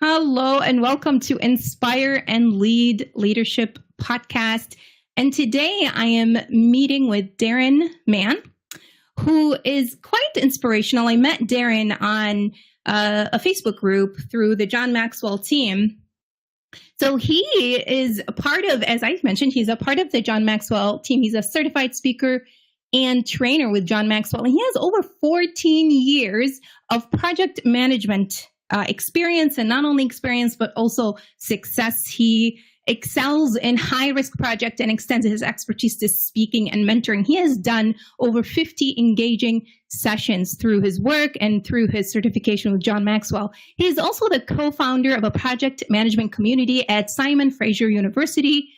Hello and welcome to Inspire and Lead Leadership Podcast. And today I am meeting with Darren Mann, who is quite inspirational. I met Darren on a Facebook group through the John Maxwell team. So he is a part of, as I mentioned, he's a part of the John Maxwell team. He's a certified speaker and trainer with John Maxwell. And he has over 14 years of project management experience, and not only experience, but also success. He excels in high-risk projects and extends his expertise to speaking and mentoring. He has done over 50 engaging sessions through his work and through his certification with John Maxwell. He is also the co-founder of a project management community at Simon Fraser University,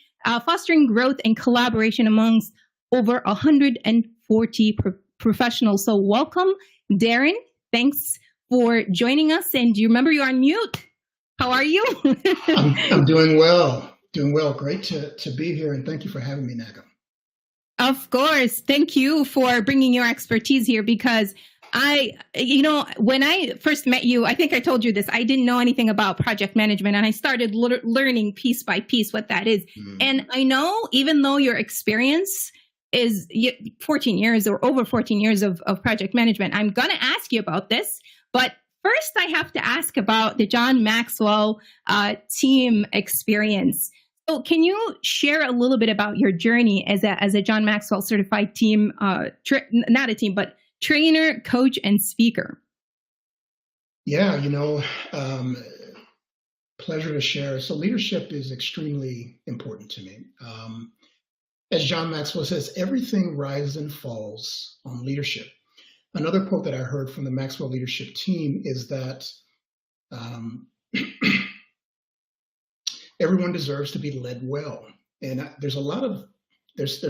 fostering growth and collaboration amongst over 140 professionals. So welcome, Darren. Thanks for joining us. And do you remember you're on mute? How are you? I'm doing well. Doing well. Great to be here. And thank you for having me, Naga. Of course. Thank you for bringing your expertise here, because when I first met you, I think I told you this, I didn't know anything about project management, and I started learning piece by piece what that is. And I know, even though your experience is 14 years or over 14 years of project management, I'm going to ask you about this. But first, I have to ask about the John Maxwell team experience. So can you share a little bit about your journey as a John Maxwell certified team, not a team, but trainer, coach, and speaker? Yeah, pleasure to share. So leadership is extremely important to me. As John Maxwell says, everything rises and falls on leadership. Another quote that I heard from the Maxwell leadership team is that everyone deserves to be led well. And there's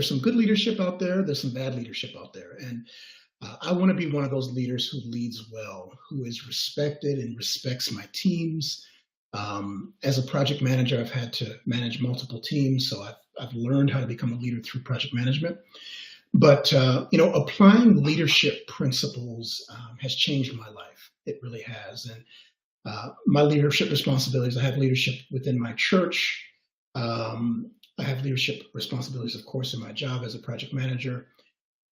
some good leadership out there. There's some bad leadership out there. And I want to be one of those leaders who leads well, who is respected and respects my teams. As a project manager, I've had to manage multiple teams. So I've learned how to become a leader through project management. But, applying leadership principles has changed my life. It really has. And my leadership responsibilities, I have leadership within my church. I have leadership responsibilities, of course, in my job as a project manager.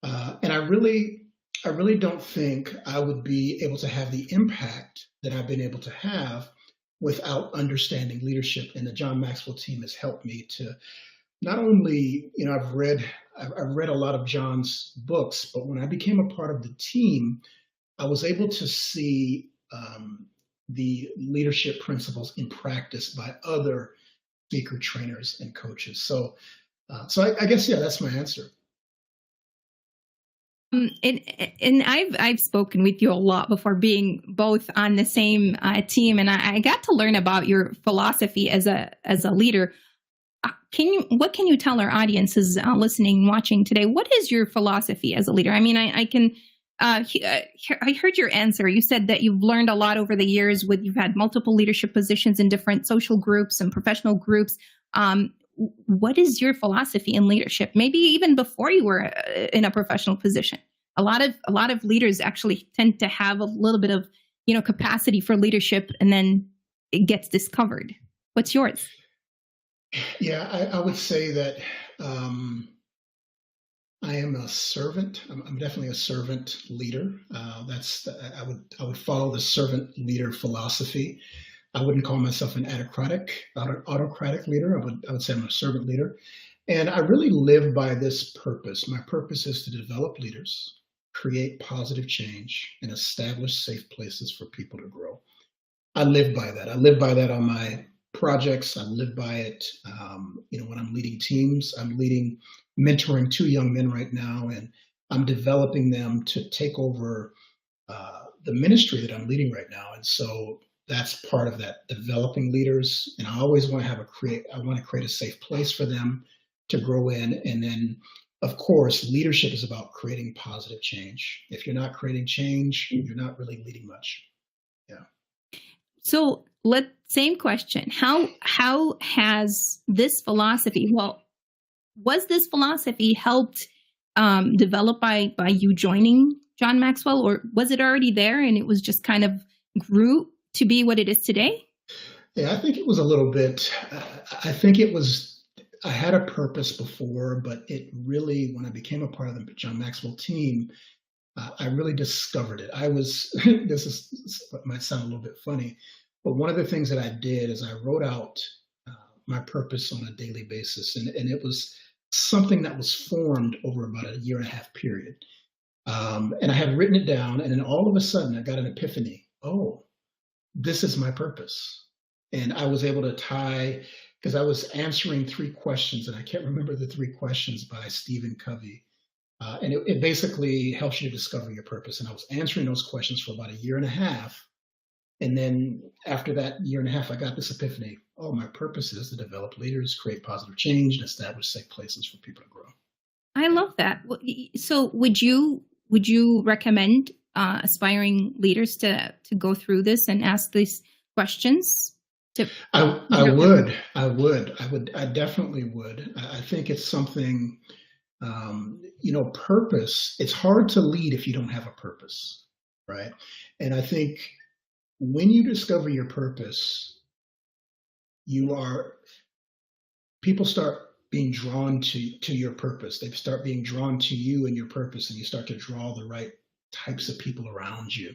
And I really don't think I would be able to have the impact that I've been able to have without understanding leadership. And the John Maxwell team has helped me to not only, I've read a lot of John's books, but when I became a part of the team, I was able to see the leadership principles in practice by other speaker trainers and coaches. So I guess, yeah, that's my answer. And I've spoken with you a lot before, being both on the same team, and I got to learn about your philosophy as a leader. What can you tell our audiences listening and watching today? What is your philosophy as a leader? I mean, I heard your answer. You said that you've learned a lot over the years. You've had multiple leadership positions in different social groups and professional groups. What is your philosophy in leadership? Maybe even before you were in a professional position. A lot of leaders actually tend to have a little bit of capacity for leadership, and then it gets discovered. What's yours? Yeah, I would say that I am a servant. I'm definitely a servant leader. I would follow the servant leader philosophy. I wouldn't call myself an autocratic leader. I would say I'm a servant leader. And I really live by this purpose. My purpose is to develop leaders, create positive change, and establish safe places for people to grow. I live by that. I live by that on my projects. I live by it. When I'm leading teams, I'm mentoring 2 young men right now, and I'm developing them to take over the ministry that I'm leading right now. And so that's part of that, developing leaders. And I always want to create a safe place for them to grow in. And then, of course, leadership is about creating positive change. If you're not creating change, you're not really leading much. Yeah. So same question. How has this philosophy, was this philosophy helped develop by you joining John Maxwell, or was it already there and it was just kind of grew to be what it is today? Yeah, I think it was a little bit, I think it was, I had a purpose before, but it really, when I became a part of the John Maxwell team, I really discovered it. I was, this might sound a little bit funny, but one of the things that I did is I wrote out my purpose on a daily basis. And it was something that was formed over about a 1.5 year period. And I had written it down, and then all of a sudden I got an epiphany. Oh, this is my purpose. And I was able to tie, because I was answering 3 questions, and I can't remember the 3 questions by Stephen Covey. And it basically helps you to discover your purpose. And I was answering those questions for about a 1.5 years. And then after that 1.5 years, I got this epiphany. Oh, my purpose is to develop leaders, create positive change, and establish safe places for people to grow. I love that. So would you recommend aspiring leaders to go through this and ask these questions? I definitely would. I think it's something, purpose, it's hard to lead if you don't have a purpose, right? And I think when you discover your purpose, people start being drawn to your purpose. They start being drawn to you and your purpose, and you start to draw the right types of people around you.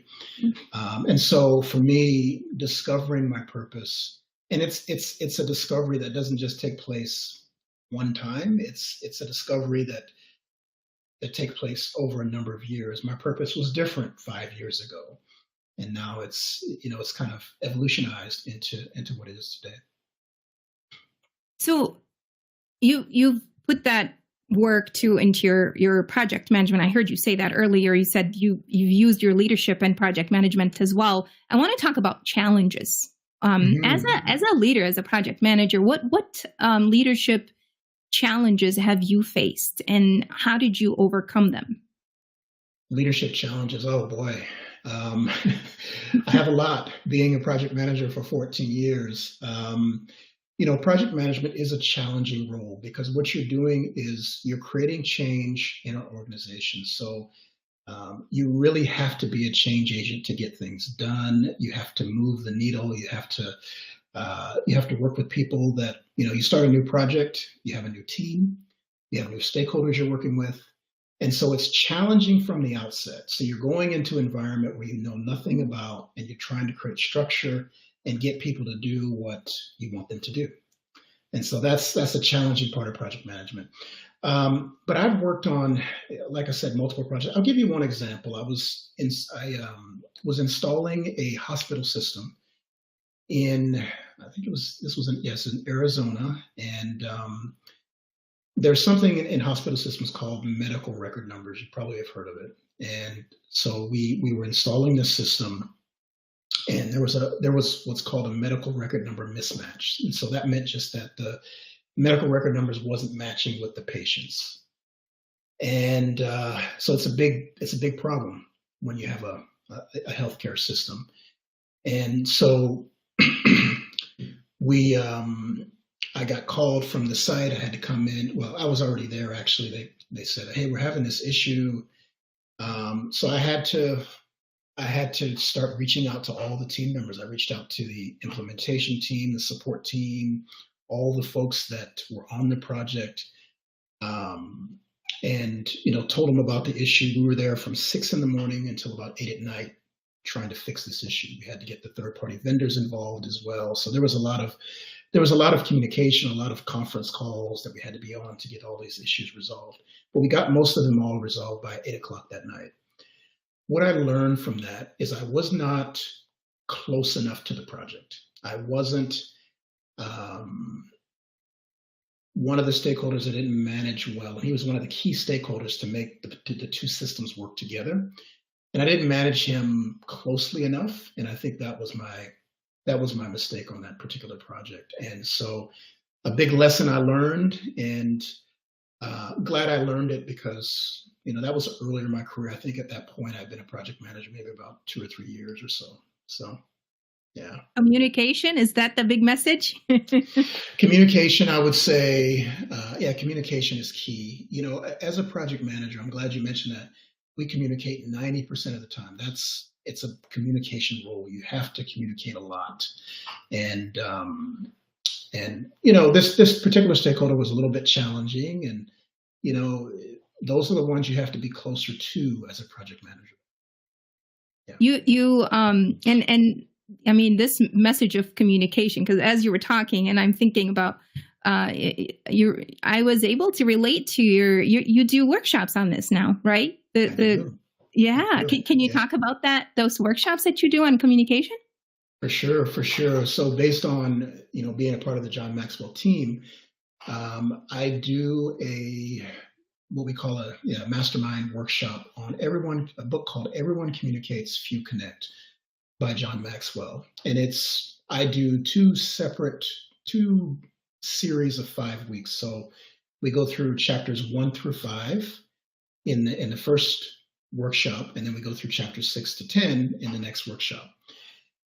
And so for me, discovering my purpose, and it's a discovery that doesn't just take place one time. It's a discovery that takes place over a number of years. My purpose was different 5 years ago, and now it's kind of evolutionized into what it is today. So you've put that work into your project management. I heard you say that earlier. You said you've used your leadership and project management as well. I want to talk about challenges. As a leader, as a project manager, what leadership challenges have you faced, and how did you overcome them? Leadership challenges. Oh boy. I have a lot, being a project manager for 14 years. Project management is a challenging role because what you're doing is you're creating change in an organization. So you really have to be a change agent to get things done. You have to move the needle. You have to work with people that, you start a new project, you have a new team, you have new stakeholders you're working with. And so it's challenging from the outset. So you're going into an environment where you know nothing about, and you're trying to create structure and get people to do what you want them to do. And so that's a challenging part of project management. But I've worked on, like I said, multiple projects. I'll give you one example. I was installing a hospital system in Arizona. And there's something in hospital systems called medical record numbers. You probably have heard of it. And so we were installing this system, and there was what's called a medical record number mismatch. And so that meant just that the medical record numbers wasn't matching with the patients. And so it's a big problem when you have a healthcare system. And so I got called from the site. I had to come in. Well, I was already there, actually. They said, hey, we're having this issue. So I had to start reaching out to all the team members. I reached out to the implementation team, the support team, all the folks that were on the project, and told them about the issue. We were there from 6 a.m. until about 8 p.m. trying to fix this issue. We had to get the third-party vendors involved as well. So there was a lot of communication, a lot of conference calls that we had to be on to get all these issues resolved. But we got most of them all resolved by 8 o'clock that night. What I learned from that is I was not close enough to the project. I wasn't one of the stakeholders that didn't manage well. And he was one of the key stakeholders to make the two systems work together. And I didn't manage him closely enough. And I think that was my mistake on that particular project. And so a big lesson I learned, and glad I learned it, because that was earlier in my career. I think at that point I'd been a project manager maybe about 2 or 3 years or so. So yeah. Communication, is that the big message? Communication, I would say, communication is key. As a project manager, I'm glad you mentioned that. We communicate 90% of the time. That's it's a communication role. You have to communicate a lot. And this particular stakeholder was a little bit challenging, and those are the ones you have to be closer to as a project manager. Yeah. And I mean, this message of communication, because as you were talking, and I'm thinking about I was able to relate to you do workshops on this now, right? Yeah. Can you talk about those workshops that you do on communication? For sure. So based on being a part of the John Maxwell team, I do what we call a mastermind workshop on a book called Everyone Communicates, Few Connect by John Maxwell. And I do two series of 5 weeks. So we go through chapters 1 through 5 in the first workshop, and then we go through chapters 6 to 10 in the next workshop.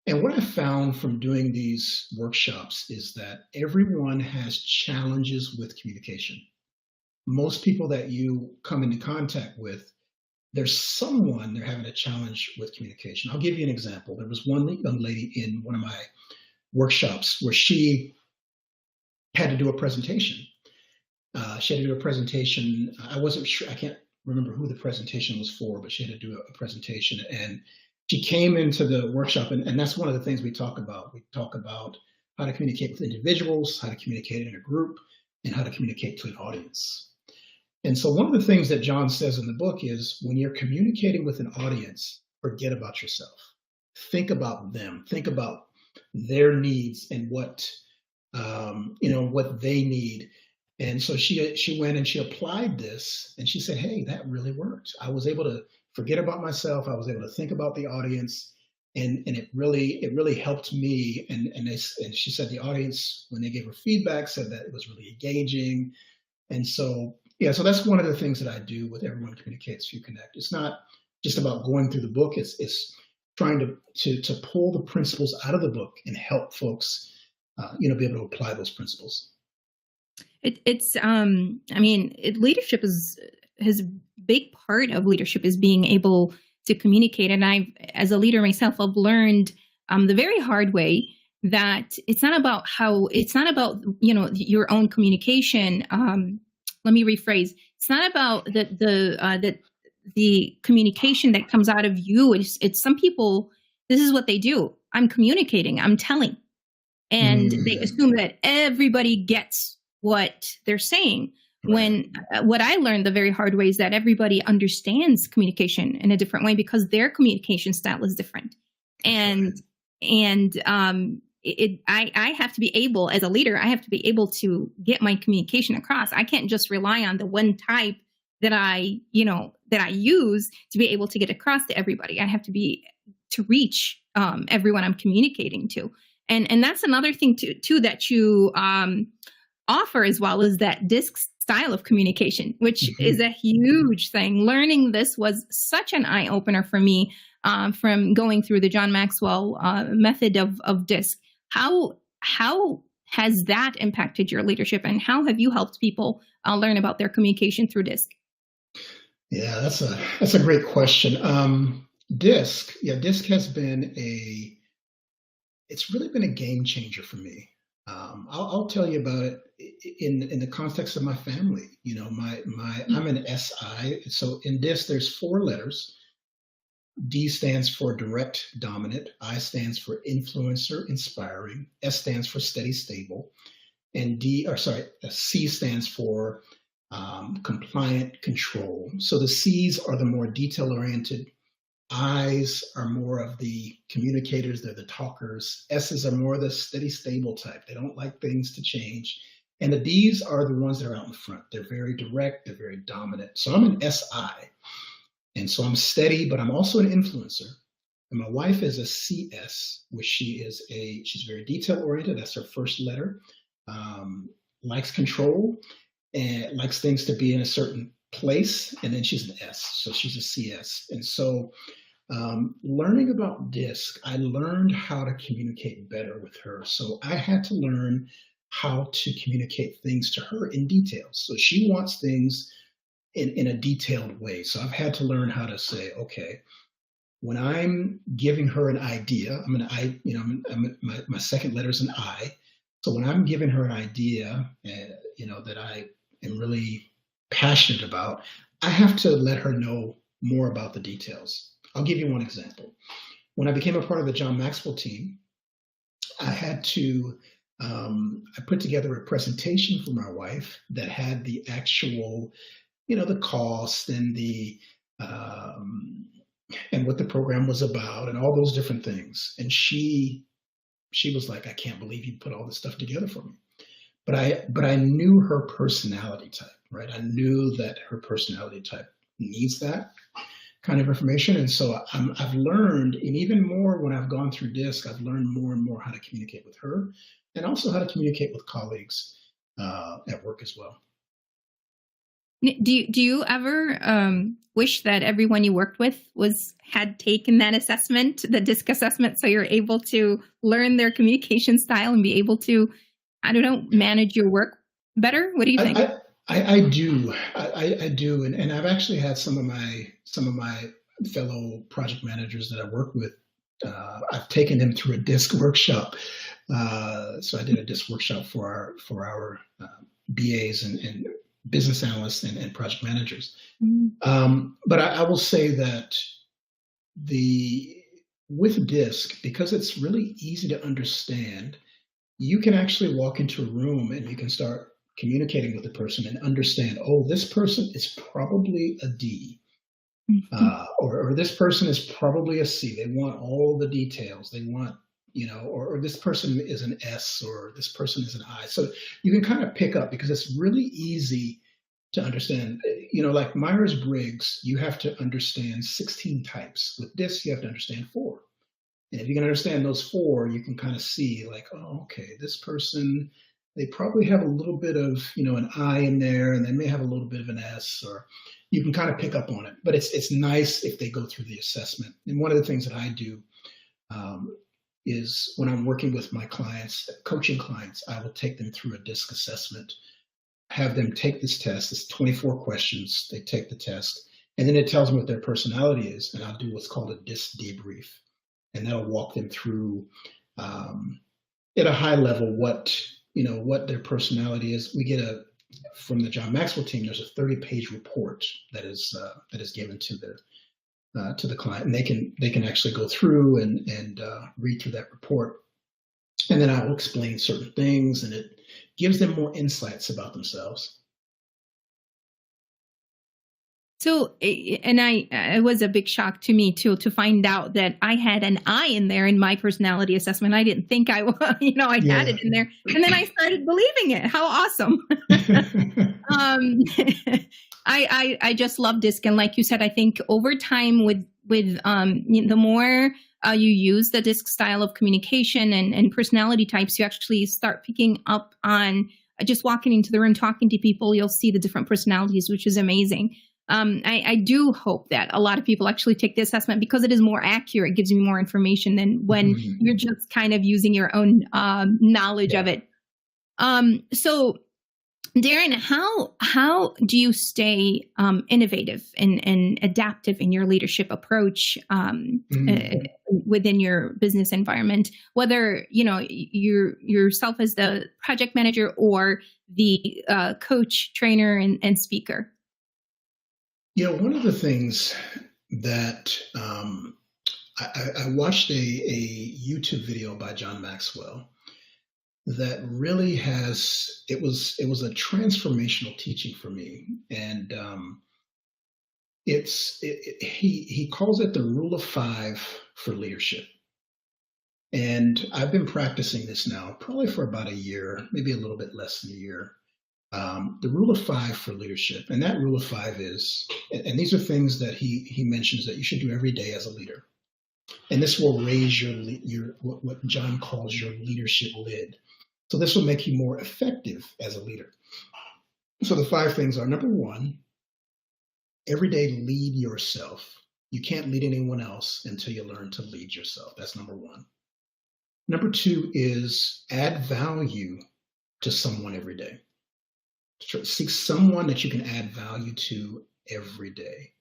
And what I found from doing these workshops is that everyone has challenges with communication. Most people that you come into contact with, there's someone they're having a challenge with communication. I'll give you an example. There was one young lady in one of my workshops where she had to do a presentation. I wasn't sure, I can't remember who the presentation was for, but she had to do a presentation. And she came into the workshop, and that's one of the things we talk about. We talk about how to communicate with individuals, how to communicate in a group, and how to communicate to an audience. And so one of the things that John says in the book is when you're communicating with an audience, forget about yourself. Think about them. Think about their needs and what they need. And so she went and she applied this, and she said, hey, that really worked. I was able to forget about myself. I was able to think about the audience, and it really helped me. And she said the audience, when they gave her feedback, said that it was really engaging. And so so that's one of the things that I do with Everyone Communicates, Few Connect. It's not just about going through the book. It's trying to pull the principles out of the book and help folks, be able to apply those principles. Leadership is a big part of leadership is being able to communicate. And as a leader myself, I've learned the very hard way that it's not about your own communication. Let me rephrase. It's not about the communication that comes out of you. It's some people, this is what they do. I'm communicating, I'm telling. And they assume that everybody gets what they're saying. When what I learned the very hard way is that everybody understands communication in a different way because their communication style is different. I have to be able, as a leader, I have to be able to get my communication across. I can't just rely on the one type that I use to be able to get across to everybody. I have to reach everyone I'm communicating to. And that's another thing too that you offer as well, is that DISC style of communication, which is a huge thing. Learning this was such an eye opener for me from going through the John Maxwell method of DISC. How has that impacted your leadership, and how have you helped people learn about their communication through DISC? Yeah, that's a great question. DISC has been it's really been a game changer for me. I'll tell you about it in the context of my family. I'm an SI, so in DISC there's 4 letters. D stands for direct, dominant. I stands for influencer, inspiring. S stands for steady, stable. And C stands for compliant, control. So the C's are the more detail-oriented. I's are more of the communicators. They're the talkers. S's are more the steady, stable type. They don't like things to change. And the D's are the ones that are out in front. They're very direct. They're very dominant. So I'm an SI. And so I'm steady, but I'm also an influencer. And my wife is a CS, which she's very detail oriented. That's her first letter. Likes control and likes things to be in a certain place. And then she's an S, so she's a CS. And so learning about DISC, I learned how to communicate better with her. So I had to learn how to communicate things to her in detail. So she wants things in a detailed way. So I've had to learn how to say, okay, when I'm giving her an idea, my second letter is an I. So when I'm giving her an idea, that I am really passionate about, I have to let her know more about the details. I'll give you one example. When I became a part of the John Maxwell team, I had to, I put together a presentation for my wife that had the actual, the cost and and what the program was about and all those different things. And she was like, I can't believe you put all this stuff together for me. But I knew her personality type, right? I knew that her personality type needs that kind of information. And so I've learned, and even more when I've gone through DISC, I've learned more and more how to communicate with her and also how to communicate with colleagues at work as well. Do you ever wish that everyone you worked with had taken that assessment, the DISC assessment, so you're able to learn their communication style and be able to, I don't know, manage your work better? What do you think? I do. I do. And I've actually had some of my fellow project managers that I work with, I've taken them through a DISC workshop. So I did a DISC workshop for our BAs and business analysts and project managers. But I will say that with DISC, because it's really easy to understand, you can actually walk into a room and you can start communicating with the person and understand, oh, this person is probably a D, or this person is probably a C. They want all the details. They want, or this person is an S, or this person is an I. So you can kind of pick up, because it's really easy to understand. Like Myers-Briggs, you have to understand 16 types. With DISC, you have to understand 4. And if you can understand those 4, you can kind of see like, oh, okay, this person, they probably have a little bit of, an I in there, and they may have a little bit of an S, or you can kind of pick up on it. But it's nice if they go through the assessment. And one of the things that I do is when I'm working with my clients, coaching clients, I will take them through a DISC assessment, have them take this test. It's 24 questions. They take the test, and then it tells them what their personality is. And I'll do what's called a DISC debrief. And that'll walk them through at a high level what their personality is. We get from the John Maxwell team, there's a 30-page report that is given to the client, and they can actually go through and read through that report, and then I will explain certain things, and it gives them more insights about themselves. So, and it was a big shock to me too, to find out that I had an I in there in my personality assessment. I didn't think I had it in there. And then I started believing it. How awesome. I just love DISC. And like you said, I think over time with the more you use the DISC style of communication and personality types, you actually start picking up on just walking into the room, talking to people, you'll see the different personalities, which is amazing. I do hope that a lot of people actually take the assessment, because it is more accurate, gives you more information than when you're just kind of using your own knowledge of it. So, Darren, how do you stay innovative and adaptive in your leadership approach within your business environment, whether you're yourself as the project manager or the coach, trainer, and speaker? One of the things that I watched a YouTube video by John Maxwell that really it was a transformational teaching for me, and he calls it the rule of 5 for leadership. And I've been practicing this now probably for about a year, maybe a little bit less than a year. The rule of 5 for leadership, and that rule of 5 is, and these are things that he mentions that you should do every day as a leader, and this will raise your what John calls your leadership lid. So this will make you more effective as a leader. So the 5 things are: number 1, every day lead yourself. You can't lead anyone else until you learn to lead yourself. That's number 1. Number 2 is add value to someone every day. Seek someone that you can add value to every day.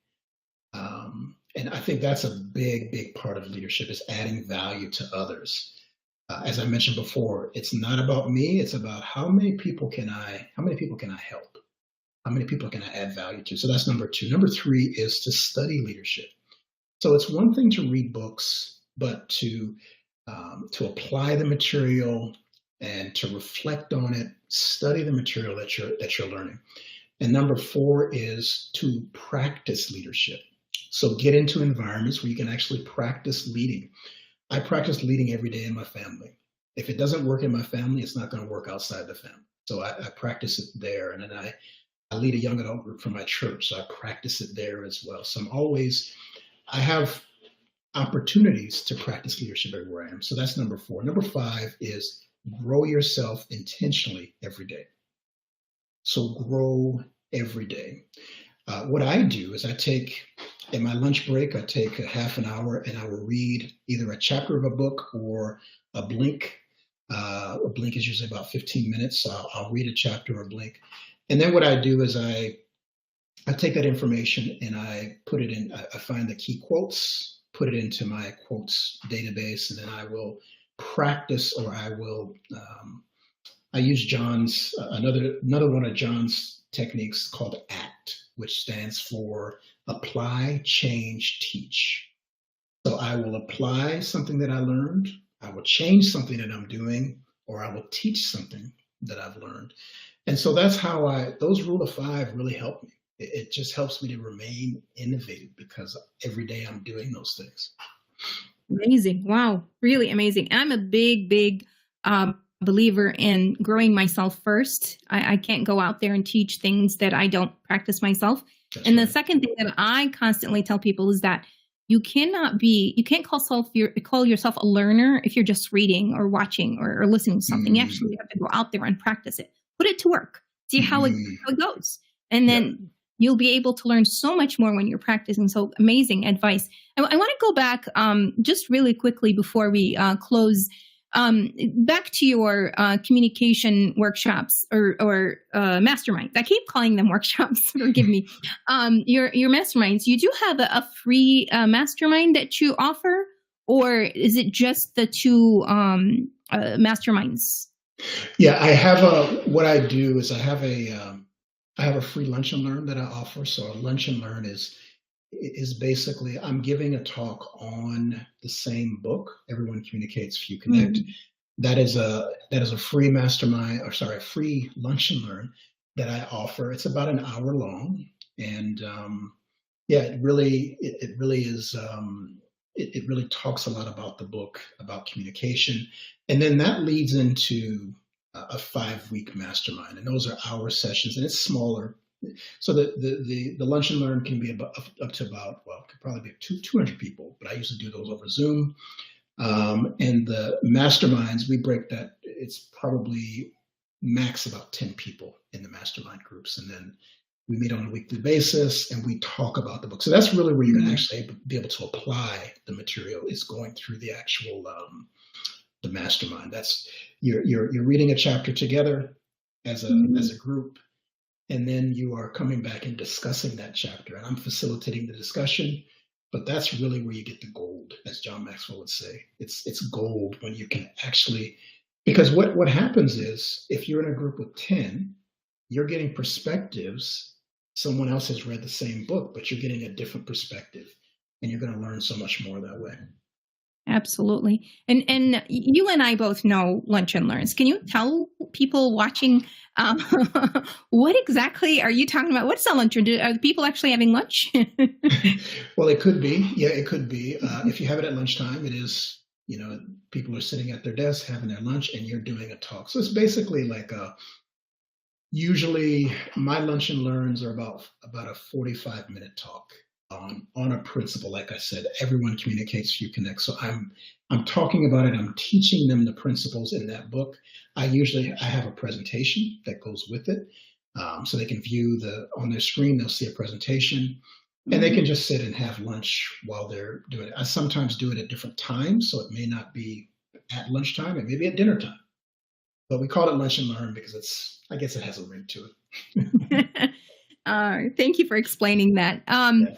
And I think that's a big, big part of leadership, is adding value to others. As I mentioned before, it's not about me. It's about how many people can I help? How many people can I add value to? So that's number 2. Number 3 is to study leadership. So it's one thing to read books, but to apply the material and to reflect on it, study the material that you're learning. And number 4 is to practice leadership. So get into environments where you can actually practice leading. I practice leading every day in my family. If it doesn't work in my family, it's not going to work outside the family. So I practice it there. And then I lead a young adult group for my church, so I practice it there as well. So I have opportunities to practice leadership everywhere I am. So that's number 4. Number 5 is grow yourself intentionally every day. So grow every day. What I do is in my lunch break, I take a half an hour and I will read either a chapter of a book or a blink. A blink is usually about 15 minutes. So I'll read a chapter or a blink. And then what I do is I take that information and I put it in, I find the key quotes, put it into my quotes database, and then I will practice, or I use John's, another one of John's techniques called ACT, which stands for apply, change, teach. So I will apply something that I learned, I will change something that I'm doing, or I will teach something that I've learned. And so that's how those rule of 5 really help me. It just helps me to remain innovative because every day I'm doing those things. Amazing. Wow. Really amazing. And I'm a big believer in growing myself first. I can't go out there and teach things that I don't practice myself. That's and right. The second thing that I constantly tell people is that you can't call yourself a learner if you're just reading or watching or listening to something. You actually have to go out there and practice it. Put it to work. See how it goes. And then you'll be able to learn so much more when you're practicing. So amazing advice. I want to go back just really quickly before we close. Back to your communication workshops or masterminds. I keep calling them workshops. Forgive me. Your masterminds. You do have a free mastermind that you offer, or is it just the 2 masterminds? Yeah, I have what I do is I have a free lunch and learn that I offer. So a lunch and learn is basically I'm giving a talk on the same book, Everyone Communicates, Few Connect. Mm-hmm. That is a free mastermind, a free lunch and learn that I offer. It's about an hour long, and it really is. It really talks a lot about the book, about communication. And then that leads into a 5-week mastermind. And those are hour sessions, and it's smaller. So the lunch and learn can be up to about, could probably be 200 people, but I usually do those over Zoom. And the masterminds, we break that, it's probably max about 10 people in the mastermind groups. And then we meet on a weekly basis and we talk about the book. So that's really where you're going to actually be able to apply the material, is going through the actual the mastermind. That's you're reading a chapter together as a group, and then you are coming back and discussing that chapter. And I'm facilitating the discussion, but that's really where you get the gold, as John Maxwell would say. It's gold when you can actually, because what happens is if you're in a group with 10, you're getting perspectives. Someone else has read the same book, but you're getting a different perspective, and you're going to learn so much more that way. Absolutely. And you and I both know Lunch and Learns. Can you tell people watching what exactly are you talking about? What's a lunch? Are people actually having lunch? Well, it could be. Yeah, it could be. If you have it at lunchtime, it is, people are sitting at their desk having their lunch and you're doing a talk. So it's basically like usually my Lunch and Learns are about a 45-minute talk on a principle. Like I said, everyone communicates, few connect. So I'm talking about it. I'm teaching them the principles in that book. I have a presentation that goes with it, so they can view on their screen. They'll see a presentation, and they can just sit and have lunch while they're doing it. I sometimes do it at different times, so it may not be at lunchtime. It may be at dinner time, but we call it Lunch and Learn because I guess it has a ring to it. Thank you for explaining that. Yeah.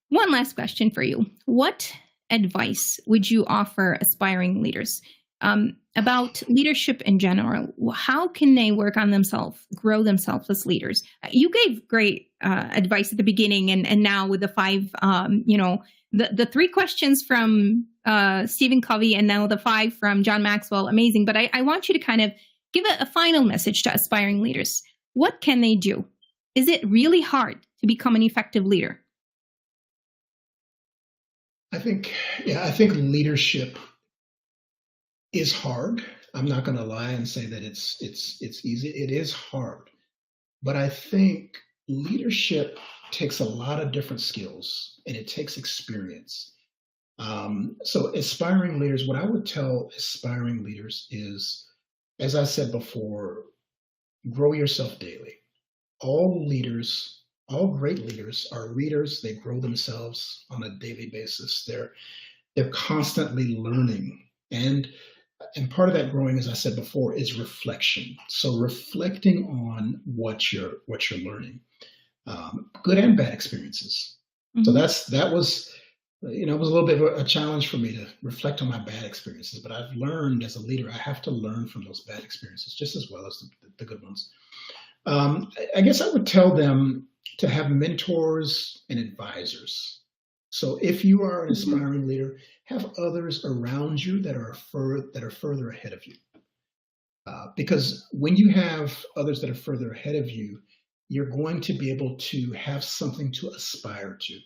One last question for you. What advice would you offer aspiring leaders about leadership in general? How can they work on themselves, grow themselves as leaders? You gave great advice at the beginning, and now with the 5, the 3 questions from Stephen Covey, and now the 5 from John Maxwell, amazing. But I want you to kind of give a final message to aspiring leaders. What can they do? Is it really hard to become an effective leader? I think leadership is hard. I'm not going to lie and say that it's easy. It is hard, but I think leadership takes a lot of different skills and it takes experience. So aspiring leaders, what I would tell aspiring leaders is, as I said before, grow yourself daily. All great leaders are readers. They grow themselves on a daily basis. They're constantly learning. And part of that growing, as I said before, is reflection. So reflecting on what you're learning, good and bad experiences. Mm-hmm. So that was it was a little bit of a challenge for me to reflect on my bad experiences. But I've learned as a leader, I have to learn from those bad experiences just as well as the good ones. I guess I would tell them to have mentors and advisors. So if you are an aspiring leader, have others around you that are further ahead of you. Because when you have others that are further ahead of you, you're going to be able to have something to aspire to.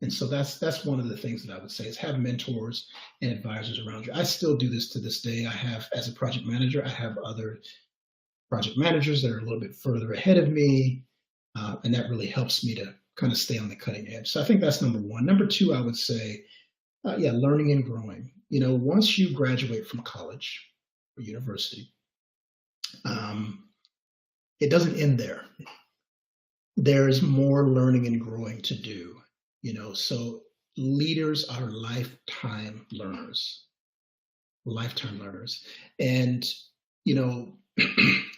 And so that's one of the things that I would say is have mentors and advisors around you. I still do this to this day. I have, as a project manager, I have other project managers that are a little bit further ahead of me. And that really helps me to kind of stay on the cutting edge. So I think that's number one. Number two, I would say, learning and growing. Once you graduate from college or university, it doesn't end there. There's more learning and growing to do, so leaders are lifetime learners. And,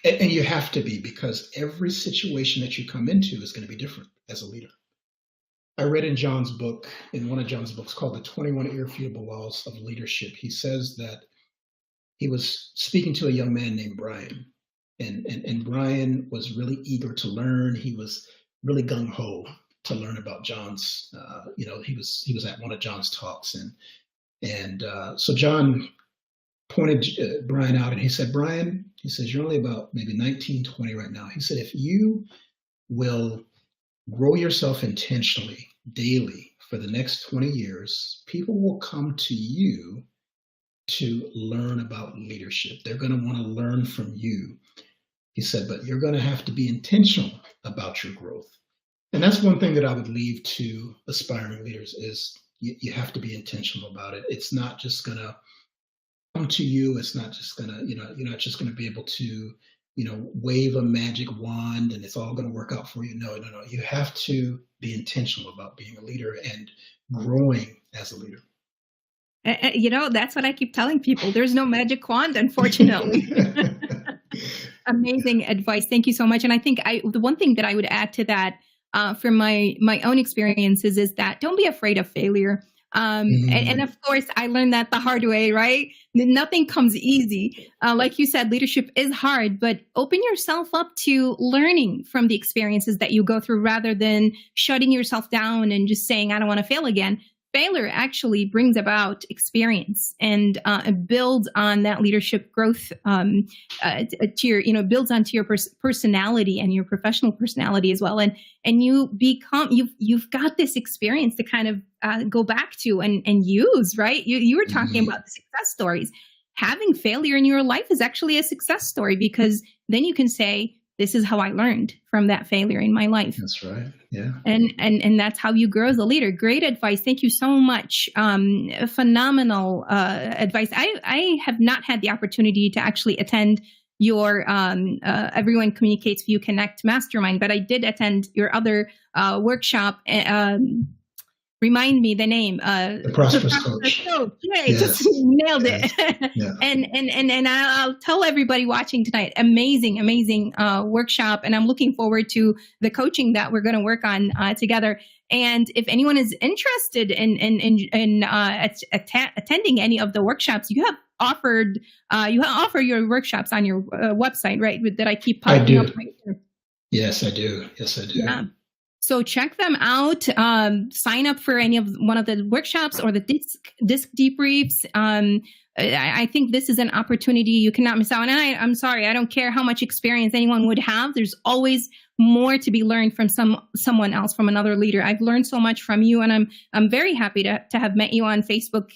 and you have to be, because every situation that you come into is going to be different as a leader. I read in one of John's books called The 21 Irrefutable Laws of Leadership. He says that he was speaking to a young man named Brian, and Brian was really eager to learn. He was really gung-ho to learn about John's, he was at one of John's talks, and so John pointed Brian out, and he said, Brian, he says, you're only about maybe 19, 20 right now. He said, if you will grow yourself intentionally daily for the next 20 years, people will come to you to learn about leadership. They're going to want to learn from you. He said, but you're going to have to be intentional about your growth. And that's one thing that I would leave to aspiring leaders is you have to be intentional about it. It's not just going to come to you. It's not just going to, you're not just going to be able to, wave a magic wand and it's all going to work out for you. No. You have to be intentional about being a leader and growing as a leader. That's what I keep telling people. There's no magic wand, unfortunately. Amazing advice. Thank you so much. And I think the one thing that I would add to that from my own experiences is that don't be afraid of failure. And of course, I learned that the hard way, right? Nothing comes easy. Like you said, leadership is hard, but open yourself up to learning from the experiences that you go through rather than shutting yourself down and just saying, I don't want to fail again. Failure actually brings about experience and builds on that leadership growth builds onto your personality and your professional personality as well. And you've got this experience to kind of go back to and use, right? You were talking about the success stories. Having failure in your life is actually a success story, because then you can say, this is how I learned from that failure in my life. That's right. Yeah. And that's how you grow as a leader. Great advice. Thank you so much. Phenomenal advice. I have not had the opportunity to actually attend your Everyone Communicates View Connect Mastermind, but I did attend your other workshop. Remind me the name. The Prosperous Coach. Yeah, just nailed it. Yeah. And I'll tell everybody watching tonight, amazing workshop. And I'm looking forward to the coaching that we're going to work on together. And if anyone is interested in attending any of the workshops, you offer your workshops on your website, right? That I keep popping up right here. Yes, I do. Yeah. So check them out. Sign up for one of the workshops or the disc debriefs. I think this is an opportunity you cannot miss out. And I'm sorry, I don't care how much experience anyone would have. There's always more to be learned from someone else, from another leader. I've learned so much from you, and I'm very happy to have met you on Facebook.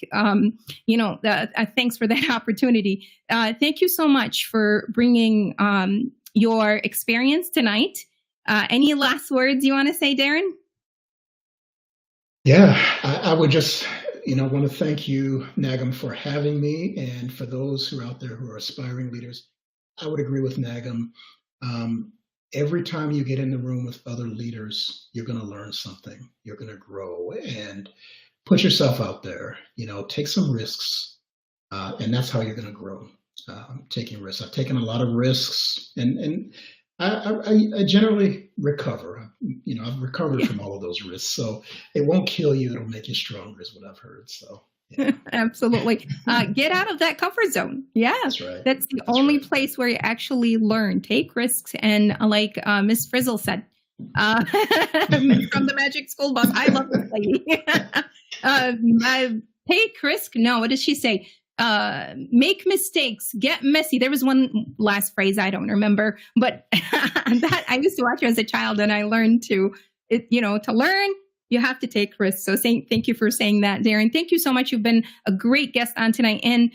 Thanks for that opportunity. Thank you so much for bringing your experience tonight. Any last words you want to say, Darren? Yeah, I would just, want to thank you, Nagam, for having me. And for those who are out there who are aspiring leaders, I would agree with Nagam. Every time you get in the room with other leaders, you're going to learn something. You're going to grow, and put yourself out there. Take some risks, and that's how you're going to grow. Taking risks. I've taken a lot of risks, and I generally recover. I've recovered from all of those risks. So it won't kill you. It'll make you stronger is what I've heard. So yeah. Absolutely. Get out of that comfort zone. Yeah. That's right. That's the only place where you actually learn. Take risks. And like Miss Frizzle said, from the Magic School Bus, I love this lady. Take risk. No, what does she say? Make mistakes, get messy. There was one last phrase I don't remember, but that I used to watch her as a child, and I learned to learn, you have to take risks. So thank you for saying that, Darren. Thank you so much. You've been a great guest on tonight. And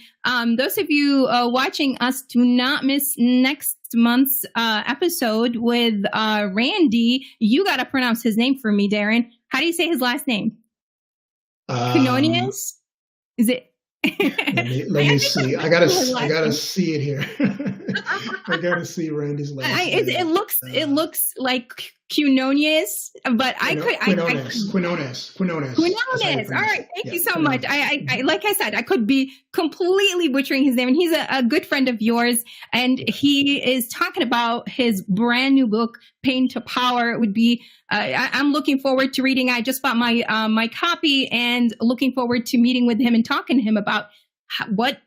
those of you watching us, do not miss next month's episode with Randy. You got to pronounce his name for me, Darren. How do you say his last name? Quinonius? Is it? let me see. I gotta see it here. I gotta see Randy's last name. It looks like Quinonius, but Quinones. All right, thank you so much. I like I said, I could be completely butchering his name, and he's a good friend of yours, and he is talking about his brand new book, Pain to Power. It would be. I'm looking forward to reading. I just bought my copy, and looking forward to meeting with him and talking to him about what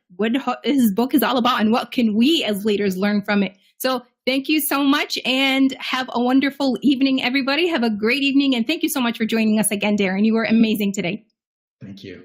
his book is all about and what can we as leaders learn from it. So thank you so much, and have a wonderful evening, everybody. Have a great evening, and thank you so much for joining us again, Darren. You were amazing today. Thank you.